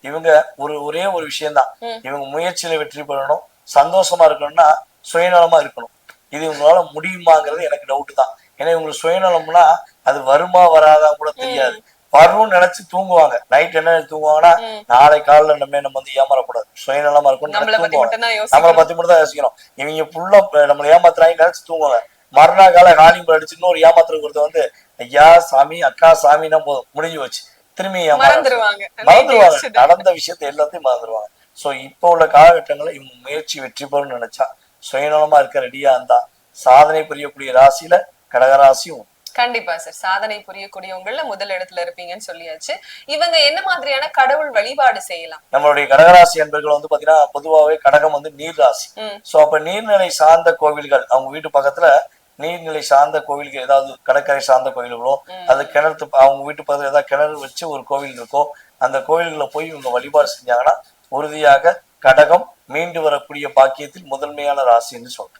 இவங்க ஒரே ஒரு விஷயம்தான், இவங்க முயற்சியில வெற்றி பெறணும், சந்தோஷமா இருக்கணும்னா சுயநலமா இருக்கணும். இது இவங்களால முடியுமாங்கிறது எனக்கு டவுட் தான். ஏன்னா இவங்களுக்கு சுயநலம்னா அது வருமா வராதா கூட தெரியாது. வரும்னு நினைச்சு தூங்குவாங்க. நைட் என்ன தூங்குவாங்கன்னா, நாளை காலைல நம்ம வந்து ஏமாறக்கூடாது, சுயநலமா இருக்கும்னு தூங்குவாங்க. நம்மளை பத்தி மட்டும் தான் யோசிக்கணும். இவங்க ஃபுல்லா நம்மளை ஏமாத்துறாங்க நினைச்சு தூங்குவாங்க. மறுநாள் கால காலிங் அடிச்சு இன்னொரு ஏமாத்துறது ஒருத்தர் வந்து ஐயா சாமி அக்கா சாமின்னா போதும், முடிஞ்சு வச்சு திரும்பி மறந்துடுவாங்க. நடந்த விஷயத்த எல்லாத்தையும் மறந்துடுவாங்க. சோ இப்போ உள்ள காலகட்டங்களில் இவங்க முயற்சி வெற்றி பெறும்னு நினைச்சா, சுயநலமா இருக்க ரெடியா இருந்தா சாதனை புரியக்கூடிய ராசியில கடகராசியும். கண்டிப்பா சார், சாதனை புரியக்கூடியவங்கள முதல் இடத்துல இருப்பீங்கன்னு சொல்லியாச்சு. இவங்க என்ன மாதிரியான கடவுள் வழிபாடு செய்யலாம்? நம்மளுடைய கடகராசி என்பர்கள் வந்து பாத்தீங்கன்னா பொதுவாகவே கடகம் வந்து நீர் ராசி. சோ அப்ப நீர்நிலை சார்ந்த கோவில்கள், அவங்க வீட்டு பக்கத்துல நீர்நிலை சார்ந்த கோவில்கள், ஏதாவது கடற்கரை சார்ந்த கோவில்களோ, அது கிணறு, அவங்க வீட்டு பக்கத்துல ஏதாவது கிணறு வச்சு ஒரு கோவில் இருக்கோ, அந்த கோவில்களை போய் இவங்க வழிபாடு செஞ்சாங்கன்னா உறுதியாக கடகம் மீண்டு வரக்கூடிய பாக்கியத்தில் முதன்மையான ராசி என்று சொல்றேன்.